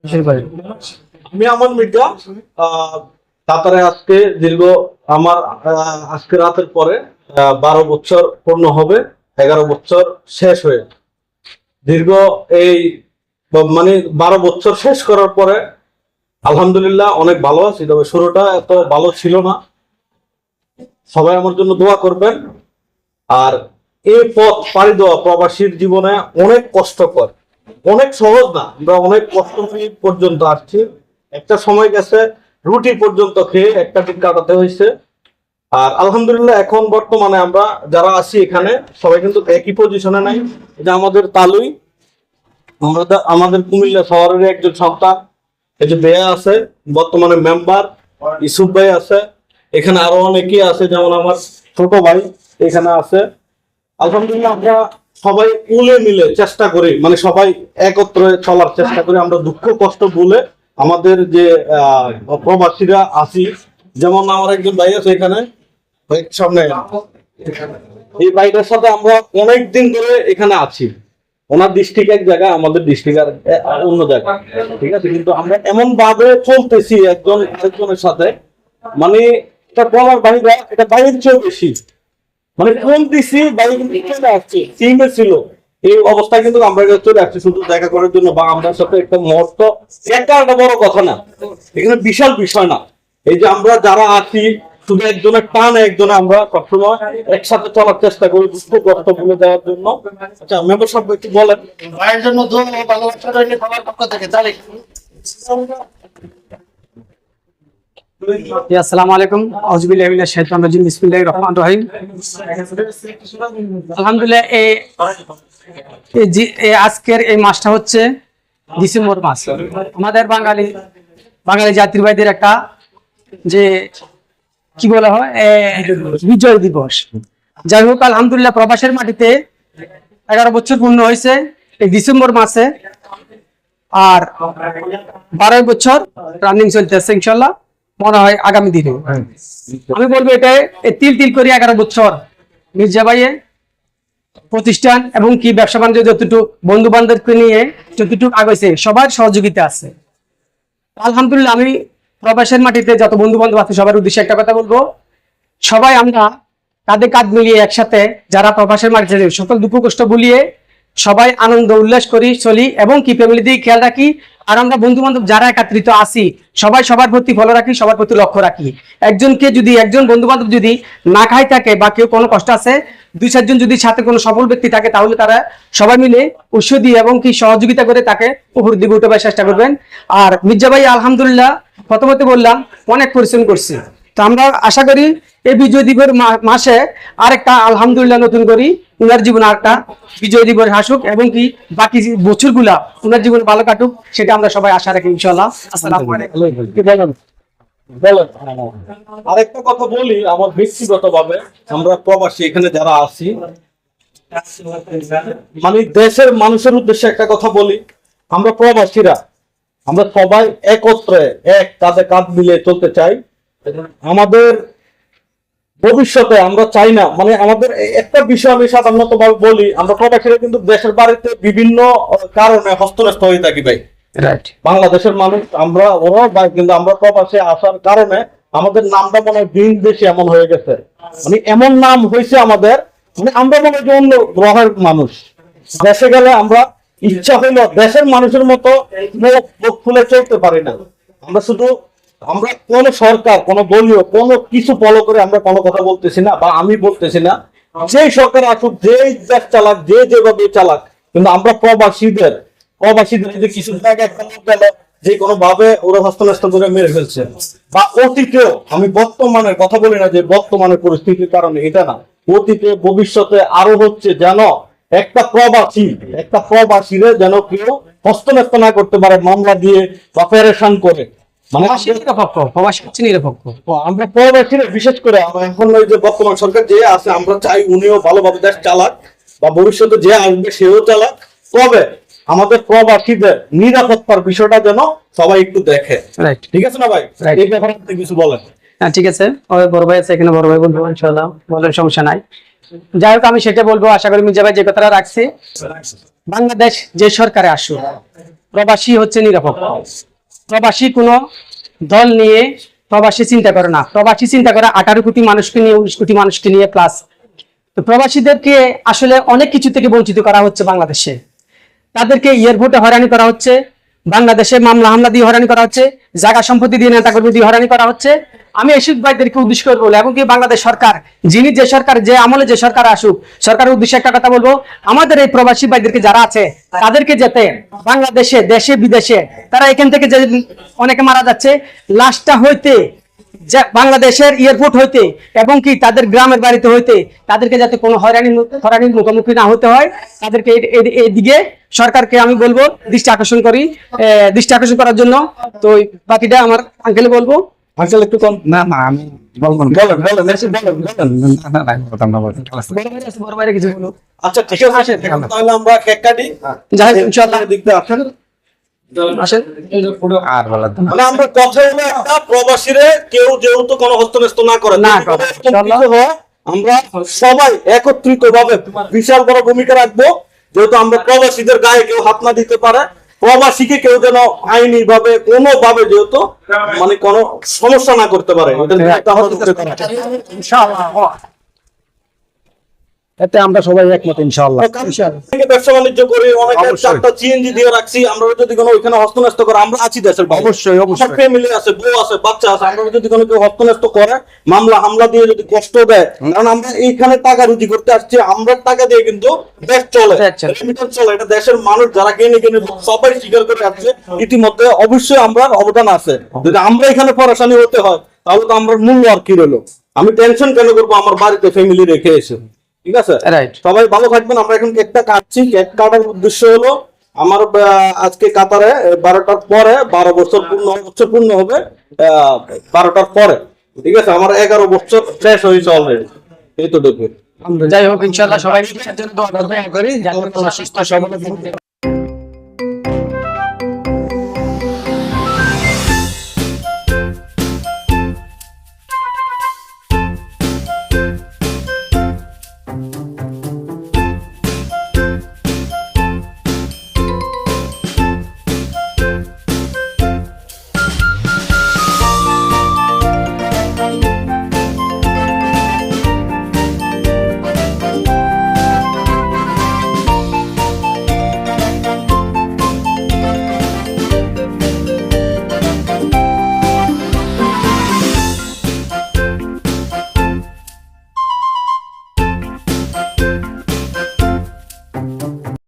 শুরু করেন। আমি আমান মির্জা। কাতারে আজকে দীর্ঘ আমার আজকে রাতের পরে 12 বছর পূর্ণ হবে। 11 বছর শেষ হয়ে দীর্ঘ এই মানে 12 বছর শেষ করার পরে আলহামদুলিল্লাহ অনেক ভালো আছি। তবে শুরুটা এত ভালো ছিল না। সবাই আমার জন্য দোয়া করবেন। আর এই পথ পাড়ি দেওয়া প্রবাসীর জীবনে অনেক কষ্টকর, অনেক সহজ না। আমরা অনেক কষ্ট পর্যন্ত আসছি। একটা সময় গেছে রুটি পর্যন্ত খেয়ে একটা দিন কাটাতে হয়েছে। আর আলহামদুলিল্লাহ এখন বর্তমানে আমরা যারা আছি এখানে সবাই কিন্তু একই পজিশনে নাই। এটা আমাদের তালুই, আমাদের কুমিল্লা শহরের একজন সন্তান। এই যে বেয়া আছে, বর্তমানে মেম্বার ইসুফ ভাই আছে। এখানে আরো অনেকেই আছে, যেমন আমার ছোট ভাই এখানে আছে। আলহামদুলিল্লাহ আমরা সবাই উলে মিলে চেষ্টা করি, মানে সবাই একত্রে চলার চেষ্টা করি। আমরা দুঃখ কষ্ট ভুলে আমাদের যে প্রবাসীরা আছি, যেমন আমার একজন ভাই আছে এখানে সামনে, এই ভাইটার সাথে আমরা অনেক দিন ধরে এখানে আছি। ওনার ডিস্ট্রিক্ট এক জায়গায়, আমাদের ডিস্ট্রিক্ট আর অন্য জায়গায়, ঠিক আছে। কিন্তু আমরা এমন ভাবে চলতেছি একজন আরেকজনের সাথে, মানে এটা বলার বাইরে, এটা বাইরের চেয়েও বেশি। মানে ফোন দিছি বাইরে কিন্তু চলে আসছে, সিমে ছিল। এই অবস্থায় কিন্তু আমরা চলে আসছি শুধু দেখা করার জন্য, বা আমাদের সাথে একটা মুহূর্ত, একটা বড় কথা না, এখানে বিশাল বিষয় না। এই যে আমরা যারা আছি শুধু একজনের টানে একজনে আমরা সবসময় একসাথে চলার চেষ্টা করি দুঃখ কষ্ট ভুলে দেওয়ার জন্য। আচ্ছা মেম্বার সাহেব একটু বলেন। ভাইয়ের জন্য দোয়া ও ভালোবাসা রইল সবার পক্ষ থেকে। তাহলে আসসালামু আলাইকুম, আউযুবিল্লাহি মিনাশ শাইতানির রাজিম, বিসমিল্লাহির রহমানির রহিম। আলহামদুলিল্লাহ, এই আজকের এই মাসটা হচ্ছে ডিসেম্বর মাস। আমাদের বাঙালি জাতির ভাইদের একটা যে কি বলা হয় বিজয় দিবস। যাই হোক, আলহামদুলিল্লাহ প্রবাসের মাটিতে 11 বছর পূর্ণ হয়েছে এই ডিসেম্বর মাসে। আর 12 বছর রানিং চলতেছে, ইনশাল্লাহ মনে হয় আগামী দিনে। আমি বলবো এটা তিল তিল করে 11 বছর মির্জা ভাইয়ের প্রতিষ্ঠান এবং কি ব্যবসা বাণিজ্য যতটুকু বন্ধু বান্ধবকে নিয়ে যতটুকু আগাইছে সবার সহযোগিতা আছে। আলহামদুলিল্লাহ আমি প্রবাসের মাটিতে যত বন্ধু বান্ধব আছে সবার উদ্দেশ্যে একটা কথা বলবো, সবাই আমরা কাঁধে কাঁধ মিলিয়ে একসাথে যারা প্রবাসের মাটিতে সকল দুঃখ কষ্ট ভুলিয়ে সবাই আনন্দ উল্লাস করি চলি এবং কি ফ্যামিলি দিয়ে খেয়াল রাখি। আর আমরা বন্ধু বান্ধব যারা একত্রিত আছি সবাই সবার প্রতি ফলো রাখি, সবার প্রতি লক্ষ্য রাখি। একজন বন্ধু বান্ধব যদি না খাই থাকে বা কেউ কোনো কষ্ট আছে, 2-4 জন যদি সাথে কোনো সফল ব্যক্তি থাকে তাহলে তারা সবাই মিলে উৎস দিয়ে এবং কি সহযোগিতা করে তাকে উপর দিকে উঠাবার চেষ্টা করবেন। আর মির্জা ভাই আলহামদুলিল্লাহ প্রথমত বললাম অনেক পরিশ্রম করছি। তো আমরা আশা করি এই বিজয় দিবসের মাসে আরেকটা আলহামদুলিল্লাহ নতুন করি উনার জীবনে আরেকটা বিজয় দিবস আসুক এবং কি বাকি বছরগুলা উনার জীবনে ভালো কাটুক, সেটা আমরা সবাই আশা রাখি ইনশাআল্লাহ। আসসালামু আলাইকুম। বলেন। আরেকটা কথা বলি, আমার ব্যক্তিগত ভাবে আমরা প্রবাসী এখানে যারা আছি, মানে দেশের মানুষের উদ্দেশ্যে একটা কথা বলি। আমরা প্রবাসীরা আমরা সবাই একত্রে এক কাঁধে কাঁধ মিলে চলতে চাই। আমাদের ভবিষ্যতে আমরা চাই না, মানে আমাদের একটা বিষয় আমি সাধারণত ভাবে বলি, আমরা প্রবাসীরা কিন্তু দেশের বাড়িতে বিভিন্ন কারণে হস্তনষ্ট হয়ে থাকি ভাই। বাংলাদেশের মানুষ আমরা ওরা ভাই, কিন্তু আমরা প্রবাসে আসার কারণে আমাদের নামটা মনে হয় দিন দেশে এমন হয়ে গেছে, মানে এমন নাম হয়েছে আমাদের, মানে আমরা মনে হয় অন্য গ্রহের মানুষ। দেশে গেলে আমরা ইচ্ছা হইলো দেশের মানুষের মতো মুখ খুলে চলতে পারি না। আমরা কোন সরকার কোন দলীয় কোনো কিছু ফলো করে আমরা কোনো কথা বলতেছি না, বা আমি বলতেছি না। যেই সরকার আসুক, যেই দেশ চালাক, যেভাবে চালাক, কিন্তু আমরা প্রবাসীদের যে কিছু জায়গায় যে কোনো ভাবে ওরা হস্তনষ্ট করে মেরে ফেলছে, বা অতীতেও, আমি বর্তমানের কথা বলি না যে বর্তমানের পরিস্থিতির কারণে, এটা না, অতীতে ভবিষ্যতে আরো হচ্ছে, যেন একটা প্রবাসীরে যেন কেউ হস্তনষ্ট না করতে পারে মামলা দিয়ে বা পেরেশান করে। মানে আমরা প্রবাসীরা বিশেষ করে এখন ওই যে বর্তমান সরকার যে আছে, আমরা চাই উনিও ভালোভাবে দেশ চালাক, বা ভবিষ্যতে যে আসবে সেও চালাক। তবে আমাদের প্রবাসীদের নিরাপত্তার বিষয়টা যেন সবাই একটু দেখে। ঠিক আছে না ভাই? এই ব্যাপারে কিছু বলেন। হ্যাঁ ঠিক আছে, বড় ভাই আছে এখানে, বড় ভাই বলবো ইনশাআল্লাহ, বলার সমস্যা নাই। যাই হোক আমি সেটা বলবো, আশা করি মির্জা ভাই যে কথাটা রাখছি, বাংলাদেশ যে সরকারে আসুক প্রবাসী হচ্ছে নিরপেক্ষ। প্রবাসী কোনো দল নিয়ে প্রবাসী চিন্তা করে না, প্রবাসী চিন্তা করে 18 কোটি মানুষকে নিয়ে, 19 কোটি মানুষকে নিয়ে প্লাস। তো প্রবাসীদেরকে আসলে অনেক কিছু থেকে বঞ্চিত করা হচ্ছে বাংলাদেশে। তাদেরকে এয়ারপোর্টে হয়রানি করা হচ্ছে, বাংলাদেশে মামলা হামলা দিয়ে হয়রানি করা হচ্ছে, জায়গা সম্পত্তি দিয়ে নেতাকর্মী দিয়ে হয়রানি করা হচ্ছে। আমি এসব ভাইদেরকে উদ্দেশ্য করে বলবো, এবং কি বাংলাদেশ সরকার, যিনি যে সরকার, যে আমলে যে সরকার আসুক, সরকারের উদ্দেশ্যে একটা কথা বলবো, আমাদের এই প্রবাসী ভাইদেরকে যারা আছে তাদেরকে যাতে বাংলাদেশে, দেশে বিদেশে, তারা এখান থেকে যে অনেকে মারা যাচ্ছে, লাশটা হইতে বাংলাদেশের এয়ারপোর্ট হইতে এবং কি তাদের গ্রামের বাড়িতে হইতে তাদেরকে যাতে কোনো হয়রানির মুখোমুখি না হতে হয়, তাদেরকে এইদিকে সরকারকে আমি বলবো দৃষ্টি আকর্ষণ করার জন্য। তো বাকিটা আমার আঙ্কেলে বলবো। আঙ্কেল একটু কম। না না আমি বলবো না। বলেন বলেন এসে বলেন বলেন। না না বলতাম না, বলতাম না। বড় ভাই আছে, বড় ভাইরা কিছু বলো। আচ্ছা ঠিক আছে, এখন তাহলে আমরা কেক কাটি। যাই হোক, ইনশাআল্লাহ দেখতে আসেন। আসেন। আর বলার তো না। মানে আমরা কথা হলো একটা, প্রবাসীরে কেউ যেহেতু কোনো হস্তনেস্ত না করে, না যদি করে, কোনো এরকম কিছু হয়, আমরা সবাই একত্রিত ভাবে বিশাল বড় ভূমিকা রাখবো, যেহেতু আমরা প্রবাসীদের গায়ে কেউ হাত না দিতে পারে, প্রবাসীকে কেউ যেন আইনি ভাবে কোনো ভাবে যেহেতু মানে কোনো সমস্যা না করতে পারে, এটা নিয়ে একটা হস্তক্ষেপ করা। ইনশাআল্লাহ। এতে আমরা সবাই একমত ইনশাআল্লাহ। অনেকে ব্যবসা বাণিজ্য করি, অনেকে চারটা সিএনজি দিয়ে রাখছি, আমরা যদি কোনো ওইখানে হস্তনেস্ত করে, আমরা আছি দেশের বাইরে, অবশ্যই, অবশ্যই। আমার ফ্যামিলি আছে, বউ আছে, বাচ্চা আছে, আমরা যদি কোনো কেউ হস্তনেস্ত করে, মামলা হামলা দিয়ে যদি কষ্ট দেয়, কারণ আমরা এইখানে টাকা রুজি করতে আসছি, আমরা টাকা দিয়ে কিন্তু দেশ চলে, দেশ চলে। রেমিটেন্স চলে, এটা দেশের মানুষ যারা কিনে কিনে সবাই স্বীকার করে আসছে, ইতিমধ্যে অবশ্যই আমরা অবদান আছে। যদি আমরা এখানে পরেশানি হতে হয়, তাহলে তো আমরা মূল্য আর কি রইলো? আমি টেনশন কেন করবো আমার বাড়িতে ফ্যামিলি রেখে এসে? ঠিক আছে, রাইট। সবাই ভালো থাকবেন। আমরা এখন কেকটা কাটছি। কেক কাটার উদ্দেশ্য হলো আমার আজকে কাতারে 12টার পরে 12 বছর পূর্ণ হবে 12টার পরে। ঠিক আছে, আমার 11 বছর শেষ হয়েছে অলরেডি। এই তো দেখবে। যাই হোক, ইনশাআল্লাহ সবাই জন্য দোয়া করি, যাতে সুস্থ সবল